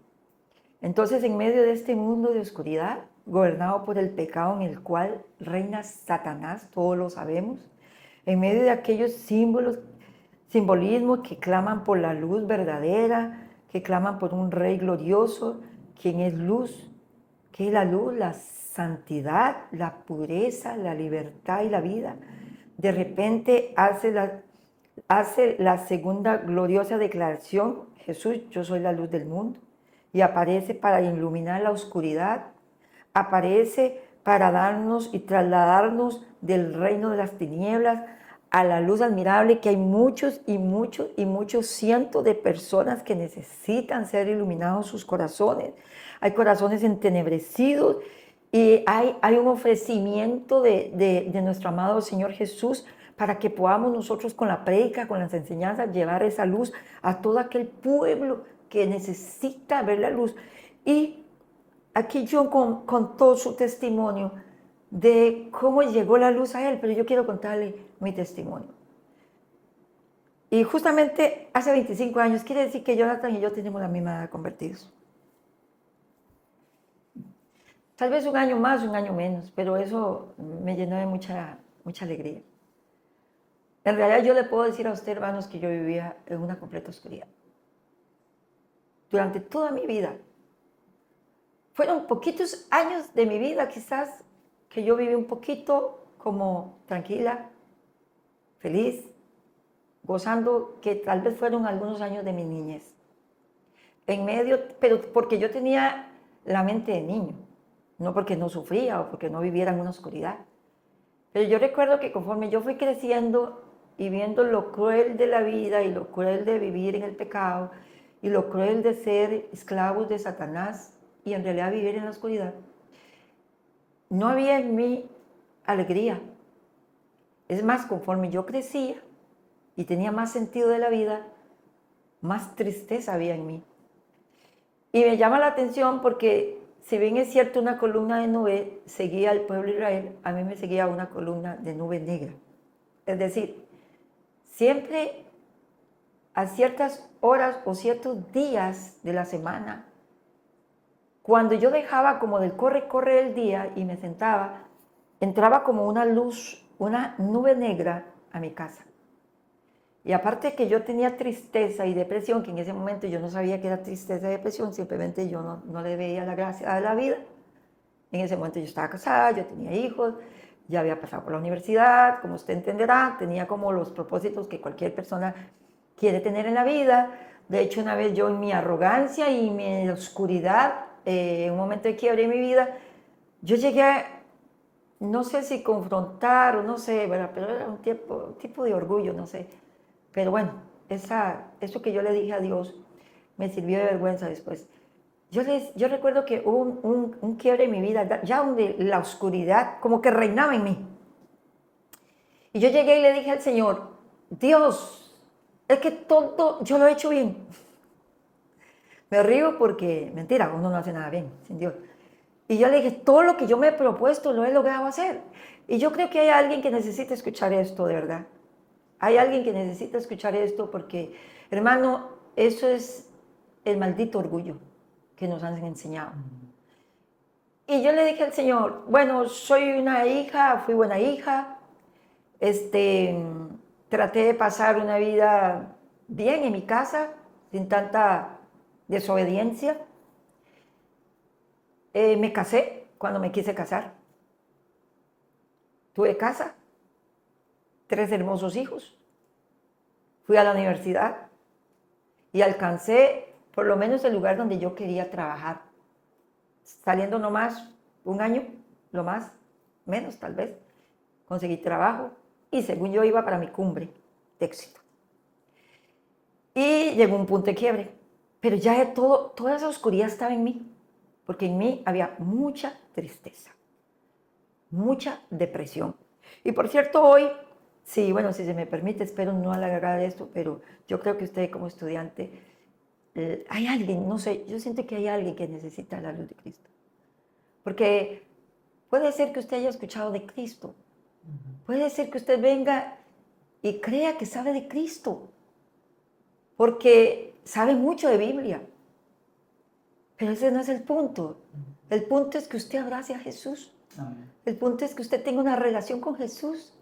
Entonces, en medio de este mundo de oscuridad, gobernado por el pecado en el cual reina Satanás, todos lo sabemos, en medio de aquellos simbolismos que claman por la luz verdadera, que claman por un rey glorioso, quien es luz, que es la luz, la santidad, la pureza, la libertad y la vida. De repente hace la segunda gloriosa declaración, Jesús, yo soy la luz del mundo, y aparece para iluminar la oscuridad, aparece para darnos y trasladarnos del reino de las tinieblas a la luz admirable, que hay muchos cientos de personas que necesitan ser iluminados sus corazones. Hay corazones entenebrecidos y hay un ofrecimiento de nuestro amado Señor Jesús para que podamos nosotros con la prédica, con las enseñanzas, llevar esa luz a todo aquel pueblo que necesita ver la luz. Y aquí yo con todo su testimonio de cómo llegó la luz a él, pero yo quiero contarle mi testimonio. Y justamente hace 25 años, quiere decir que Jonathan y yo tenemos la misma edad convertidos. Tal vez un año más, un año menos, pero eso me llenó de mucha alegría. En realidad yo le puedo decir a usted, hermanos, que yo vivía en una completa oscuridad. Durante toda mi vida. Fueron poquitos años de mi vida, quizás, que yo viví un poquito como tranquila, feliz, gozando, que tal vez fueron algunos años de mi niñez. En medio, pero porque yo tenía la mente de niño, no porque no sufría o porque no viviera en una oscuridad. Pero yo recuerdo que conforme yo fui creciendo, y viendo lo cruel de la vida y lo cruel de vivir en el pecado y lo cruel de ser esclavos de Satanás y en realidad vivir en la oscuridad, no había en mí alegría. Es más, conforme yo crecía y tenía más sentido de la vida, más tristeza había en mí. Y me llama la atención porque, si bien es cierto, una columna de nube seguía al pueblo de Israel, a mí me seguía una columna de nube negra. Es decir, siempre a ciertas horas o ciertos días de la semana, cuando yo dejaba como del corre el día y me sentaba, entraba como una luz, una nube negra a mi casa. Y aparte que yo tenía tristeza y depresión, que en ese momento yo no sabía que era tristeza y depresión, simplemente yo no le veía la gracia de la vida. En ese momento yo estaba casada, yo tenía hijos, ya había pasado por la universidad, como usted entenderá, tenía como los propósitos que cualquier persona quiere tener en la vida. De hecho, una vez yo en mi arrogancia y mi oscuridad, en un momento de quiebre en mi vida, yo llegué a, no sé si confrontar o no sé, ¿verdad? Pero era un tipo de orgullo, no sé. Pero bueno, eso que yo le dije a Dios me sirvió de vergüenza después. Yo recuerdo que hubo un quiebre en mi vida, ya donde la oscuridad como que reinaba en mí. Y yo llegué y le dije al Señor, Dios, es que todo yo lo he hecho bien. Me río porque, mentira, uno no hace nada bien sin Dios. Y yo le dije, todo lo que yo me he propuesto lo he logrado hacer. Y yo creo que hay alguien que necesita escuchar esto, de verdad. Hay alguien que necesita escuchar esto porque, hermano, eso es el maldito orgullo que nos han enseñado. Y yo le dije al Señor, bueno, soy una hija, fui buena hija, traté de pasar una vida bien en mi casa, sin tanta desobediencia. Me casé cuando me quise casar. Tuve casa, 3 hermosos hijos. Fui a la universidad y alcancé por lo menos el lugar donde yo quería trabajar. Saliendo nomás un año, lo más, menos tal vez, conseguí trabajo y según yo iba para mi cumbre de éxito. Y llegó un punto de quiebre, pero ya toda esa oscuridad estaba en mí, porque en mí había mucha tristeza, mucha depresión. Y por cierto, hoy, sí, bueno, si se me permite, espero no alargar esto, pero yo creo que usted como estudiante, hay alguien, no sé, yo siento que hay alguien que necesita la luz de Cristo. Porque puede ser que usted haya escuchado de Cristo, puede ser que usted venga y crea que sabe de Cristo, porque sabe mucho de Biblia. Pero ese no es el punto. El punto es que usted abrace a Jesús. Amén. El punto es que usted tenga una relación con Jesús.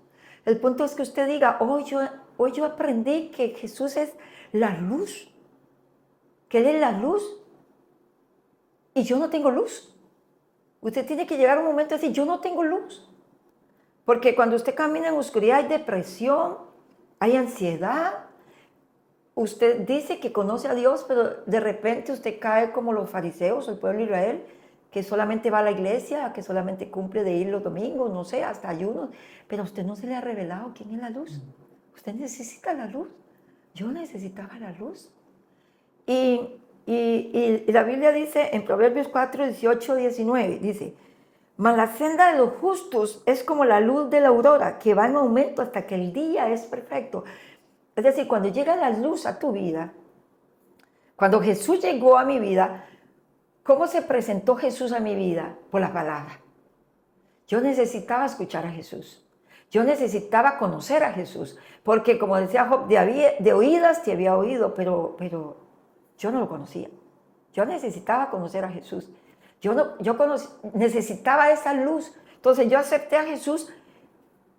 El punto es que usted diga, hoy yo aprendí que Jesús es la luz, que Él es la luz y yo no tengo luz. Usted tiene que llegar a un momento de decir, yo no tengo luz. Porque cuando usted camina en oscuridad hay depresión, hay ansiedad. Usted dice que conoce a Dios, pero de repente usted cae como los fariseos, el pueblo de Israel, que solamente va a la iglesia, que solamente cumple de ir los domingos, no sé, hasta ayunos, pero a usted no se le ha revelado quién es la luz. Usted necesita la luz. Yo necesitaba la luz. Y la Biblia dice en Proverbios 4, 18, 19, dice, mas la senda de los justos es como la luz de la aurora, que va en aumento hasta que el día es perfecto. Es decir, cuando llega la luz a tu vida, cuando Jesús llegó a mi vida, ¿cómo se presentó Jesús a mi vida? Por la palabra. Yo necesitaba escuchar a Jesús. Yo necesitaba conocer a Jesús. Porque como decía Job, de oídas te había oído, pero yo no lo conocía. Yo necesitaba conocer a Jesús. Necesitaba esa luz. Entonces yo acepté a Jesús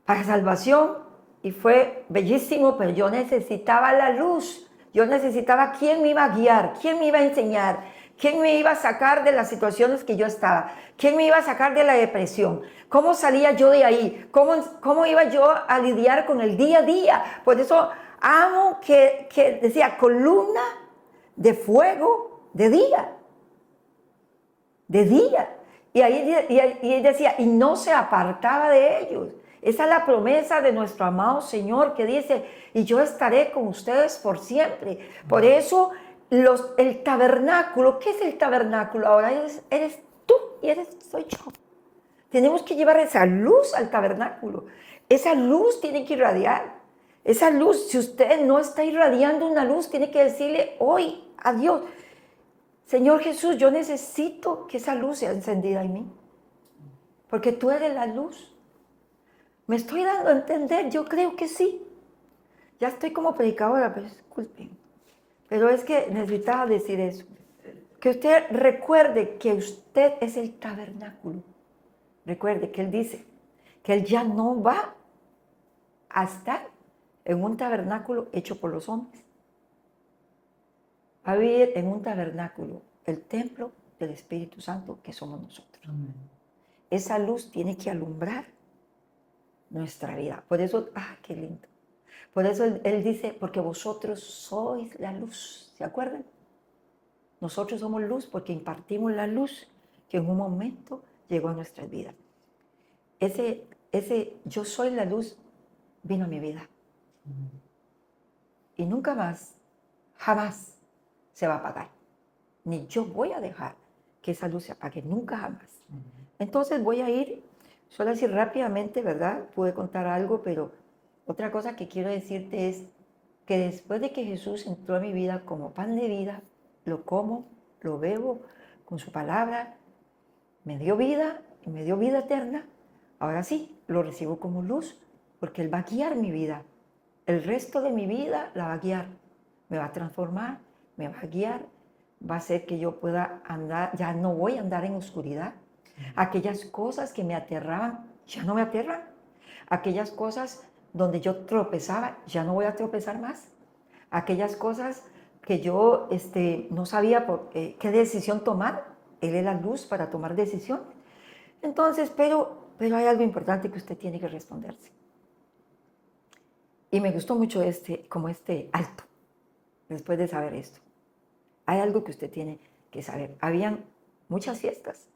para salvación. Y fue bellísimo, pero yo necesitaba la luz. Yo necesitaba quién me iba a guiar, quién me iba a enseñar, quién me iba a sacar de las situaciones que yo estaba, quién me iba a sacar de la depresión, cómo salía yo de ahí, cómo iba yo a lidiar con el día a día. Por eso amo que decía columna de fuego de día. De día. Y ahí decía, y no se apartaba de ellos. Esa es la promesa de nuestro amado Señor que dice, y yo estaré con ustedes por siempre. Por eso el tabernáculo, ¿qué es el tabernáculo? Ahora eres tú y soy yo. Tenemos que llevar esa luz al tabernáculo. Esa luz tiene que irradiar. Esa luz, si usted no está irradiando una luz, tiene que decirle hoy a Dios, Señor Jesús, yo necesito que esa luz sea encendida en mí. Porque tú eres la luz. ¿Me estoy dando a entender? Yo creo que sí. Ya estoy como predicadora, pero disculpen. Pero es que necesitaba decir eso. Que usted recuerde que usted es el tabernáculo. Recuerde que Él dice que Él ya no va a estar en un tabernáculo hecho por los hombres. Va a vivir en un tabernáculo, el templo del Espíritu Santo que somos nosotros. Amén. Esa luz tiene que alumbrar nuestra vida. Por eso, qué lindo. Por eso él dice, porque vosotros sois la luz. ¿Se acuerdan? Nosotros somos luz porque impartimos la luz que en un momento llegó a nuestras vidas. Ese yo soy la luz vino a mi vida. Y nunca más, jamás se va a apagar. Ni yo voy a dejar que esa luz se apague, nunca jamás. Entonces voy a ir, solo así rápidamente, ¿verdad? Pude contar algo, pero otra cosa que quiero decirte es que después de que Jesús entró a mi vida como pan de vida, lo como, lo bebo con su palabra, me dio vida y me dio vida eterna. Ahora sí, lo recibo como luz, porque Él va a guiar mi vida. El resto de mi vida la va a guiar, me va a transformar, me va a guiar, va a hacer que yo pueda andar, ya no voy a andar en oscuridad. Aquellas cosas que me aterraban, ya no me aterran. Aquellas cosas donde yo tropezaba, ya no voy a tropezar más. Aquellas cosas que yo no sabía qué decisión tomar, Él es la luz para tomar decisión. Entonces, pero hay algo importante que usted tiene que responderse. Y me gustó mucho como alto, después de saber esto. Hay algo que usted tiene que saber. Habían muchas fiestas,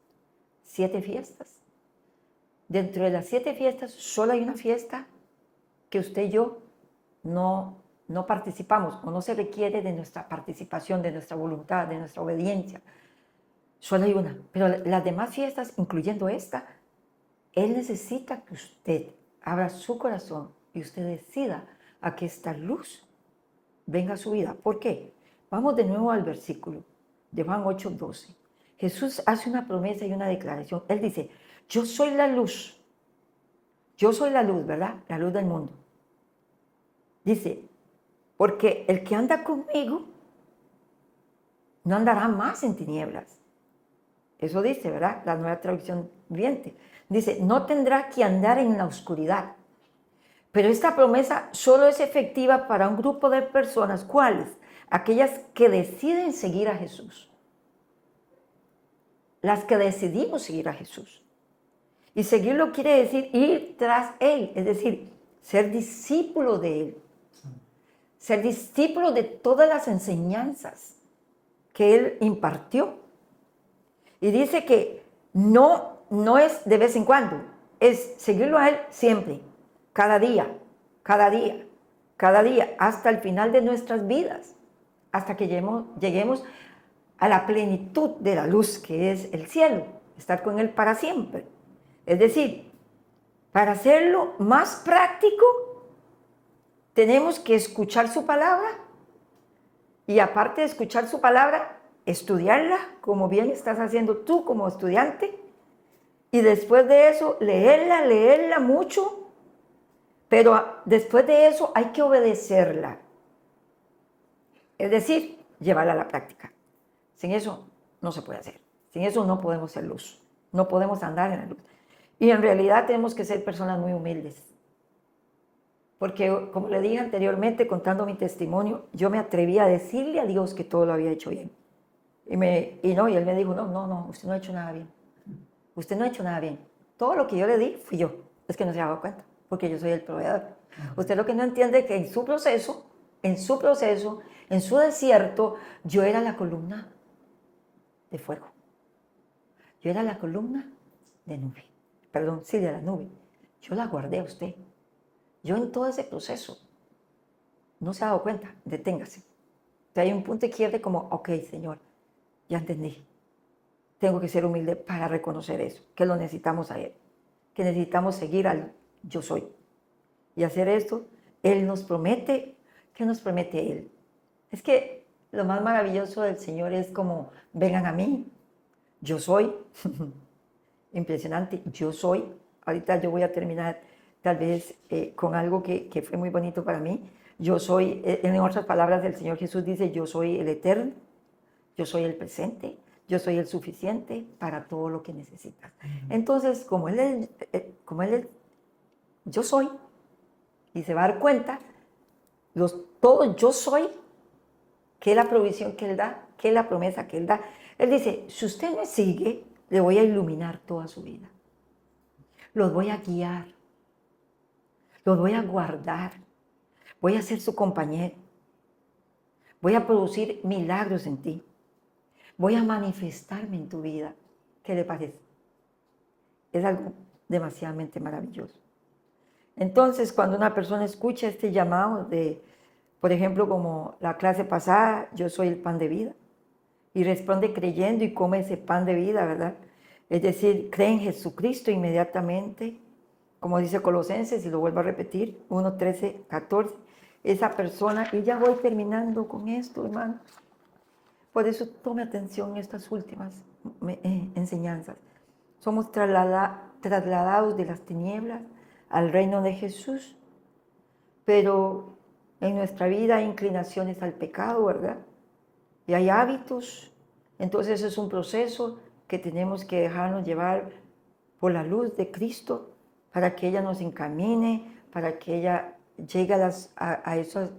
7 fiestas. Dentro de las 7 fiestas, solo hay una fiesta que usted y yo no participamos, o no se requiere de nuestra participación, de nuestra voluntad, de nuestra obediencia. Solo hay una. Pero las demás fiestas, incluyendo esta, Él necesita que usted abra su corazón y usted decida a que esta luz venga a su vida. ¿Por qué? Vamos de nuevo al versículo de Juan 8:12. Jesús hace una promesa y una declaración. Él dice, yo soy la luz. Yo soy la luz, ¿verdad? La luz del mundo. Dice, porque el que anda conmigo no andará más en tinieblas. Eso dice, ¿verdad? La Nueva Traducción Viviente. Dice, no tendrá que andar en la oscuridad. Pero esta promesa solo es efectiva para un grupo de personas. ¿Cuáles? Aquellas que deciden seguir a Jesús. Las que decidimos seguir a Jesús. Y seguirlo quiere decir ir tras Él, es decir, ser discípulo de Él. Ser discípulo de todas las enseñanzas que Él impartió. Y dice que no es de vez en cuando, es seguirlo a Él siempre, cada día, hasta el final de nuestras vidas, hasta que lleguemos a la plenitud de la luz que es el cielo, estar con Él para siempre. Es decir, para hacerlo más práctico, tenemos que escuchar su palabra y aparte de escuchar su palabra, estudiarla como bien estás haciendo tú como estudiante y después de eso leerla mucho, pero después de eso hay que obedecerla. Es decir, llevarla a la práctica. Sin eso no se puede hacer. Sin eso no podemos ser luz. No podemos andar en la luz. Y en realidad tenemos que ser personas muy humildes. Porque, como le dije anteriormente, contando mi testimonio, yo me atreví a decirle a Dios que todo lo había hecho bien. Y Él me dijo, no, usted no ha hecho nada bien. Usted no ha hecho nada bien. Todo lo que yo le di fui yo. Es que no se ha dado cuenta, porque yo soy el proveedor. Usted lo que no entiende es que en su proceso, en su desierto, yo era la columna de fuego. Yo era la columna de nube. De la nube. yo la guardé a usted. Yo en todo ese proceso, no se ha dado cuenta, deténgase. O sea, hay un punto de quiebre como, ok, Señor, ya entendí. Tengo que ser humilde para reconocer eso, que lo necesitamos a Él, que necesitamos seguir al yo soy. Y hacer esto, Él nos promete. ¿Qué nos promete Él? Es que lo más maravilloso del Señor es como, vengan a mí, yo soy. Impresionante, yo soy. Ahorita yo voy a terminar tal vez con algo que fue muy bonito para mí. Yo soy, en otras palabras, el Señor Jesús dice, yo soy el eterno, yo soy el presente, yo soy el suficiente para todo lo que necesitas. Entonces, como Él es, yo soy, y se va a dar cuenta, todo yo soy, que es la provisión que Él da, que es la promesa que Él da. Él dice, si usted me sigue, le voy a iluminar toda su vida. Los voy a guiar, los voy a guardar, voy a ser su compañero, voy a producir milagros en ti, voy a manifestarme en tu vida. ¿Qué le parece? Es algo demasiadamente maravilloso. Entonces, cuando una persona escucha este llamado de, por ejemplo, como la clase pasada, yo soy el pan de vida, y responde creyendo y come ese pan de vida, ¿verdad? Es decir, cree en Jesucristo inmediatamente, como dice Colosenses, y lo vuelvo a repetir, 1, 13, 14, esa persona, y ya voy terminando con esto, hermano. Por eso tome atención en estas últimas enseñanzas. Somos trasladados de las tinieblas al reino de Jesús, pero en nuestra vida hay inclinaciones al pecado, ¿verdad? Y hay hábitos. Entonces es un proceso que tenemos que dejarnos llevar por la luz de Cristo para que ella nos encamine, para que ella llegue a esos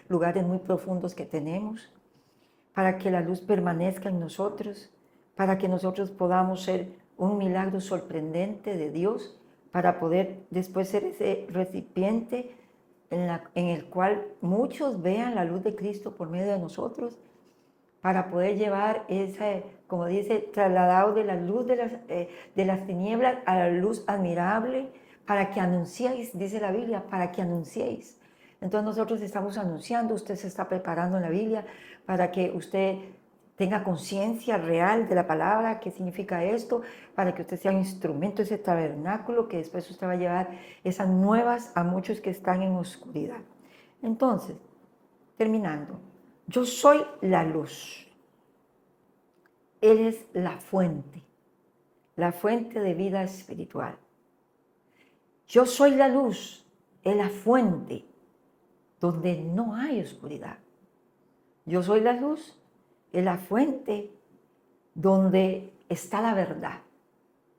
lugares muy profundos que tenemos, para que la luz permanezca en nosotros, para que nosotros podamos ser un milagro sorprendente de Dios, para poder después ser ese recipiente en el cual muchos vean la luz de Cristo por medio de nosotros, para poder llevar ese, como dice, trasladado de la luz de las tinieblas a la luz admirable, para que anunciéis, dice la Biblia, para que anunciéis. Entonces nosotros estamos anunciando, usted se está preparando en la Biblia para que usted tenga conciencia real de la palabra, qué significa esto, para que usted sea un instrumento de ese tabernáculo, que después usted va a llevar esas nuevas a muchos que están en oscuridad. Entonces, terminando, yo soy la luz. Él es la fuente de vida espiritual. Yo soy la luz, es la fuente donde no hay oscuridad. Yo soy la luz, es la fuente donde está la verdad,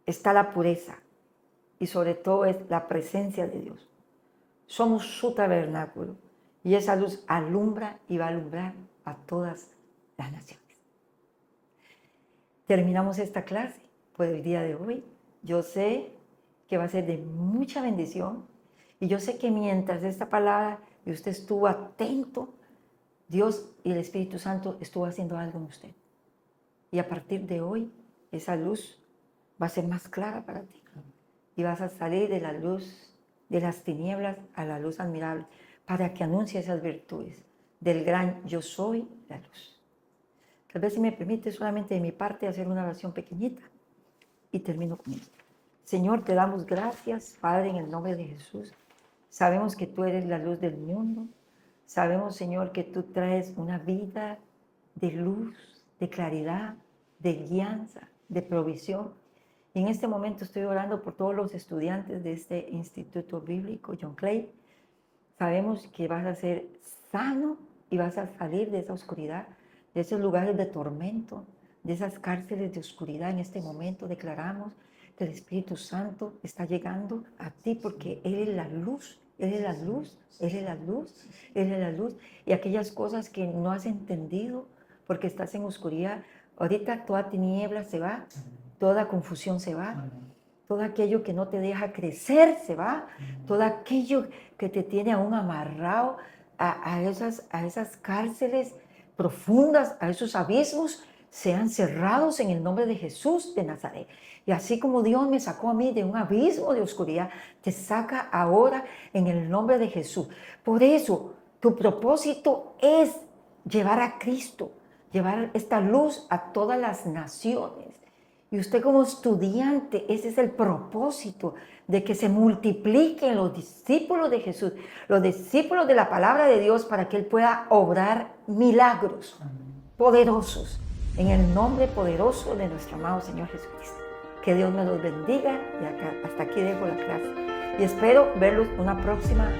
está la pureza y sobre todo es la presencia de Dios. Somos su tabernáculo y esa luz alumbra y va a alumbrar a todas las naciones. Terminamos esta clase por el día de hoy. Yo sé que va a ser de mucha bendición y yo sé que mientras esta palabra y usted estuvo atento, Dios y el Espíritu Santo estuvo haciendo algo en usted. Y a partir de hoy, esa luz va a ser más clara para ti. Y vas a salir de la luz, de las tinieblas a la luz admirable, para que anuncie esas virtudes del gran yo soy la luz. Tal vez si me permite solamente de mi parte hacer una oración pequeñita y termino con esto. Señor, te damos gracias, Padre, en el nombre de Jesús. Sabemos que tú eres la luz del mundo. Sabemos, Señor, que tú traes una vida de luz, de claridad, de guianza, de provisión. Y en este momento estoy orando por todos los estudiantes de este Instituto Bíblico, John Clay. Sabemos que vas a ser sano y vas a salir de esa oscuridad, de esos lugares de tormento, de esas cárceles de oscuridad. En este momento declaramos que el Espíritu Santo está llegando a ti porque Él es la luz. Él es la luz, Él es la luz, Él es la luz. Y aquellas cosas que no has entendido porque estás en oscuridad, ahorita toda tiniebla se va, toda confusión se va, todo aquello que no te deja crecer se va, todo aquello que te tiene aún amarrado a esas cárceles profundas, a esos abismos, sean cerrados en el nombre de Jesús de Nazaret. Y así como Dios me sacó a mí de un abismo de oscuridad, te saca ahora en el nombre de Jesús. Por eso, tu propósito es llevar a Cristo, llevar esta luz a todas las naciones. Y usted como estudiante, ese es el propósito, de que se multipliquen los discípulos de Jesús, los discípulos de la palabra de Dios, para que Él pueda obrar milagros poderosos en el nombre poderoso de nuestro amado Señor Jesucristo. Que Dios me los bendiga y hasta aquí dejo la clase. Y espero verlos una próxima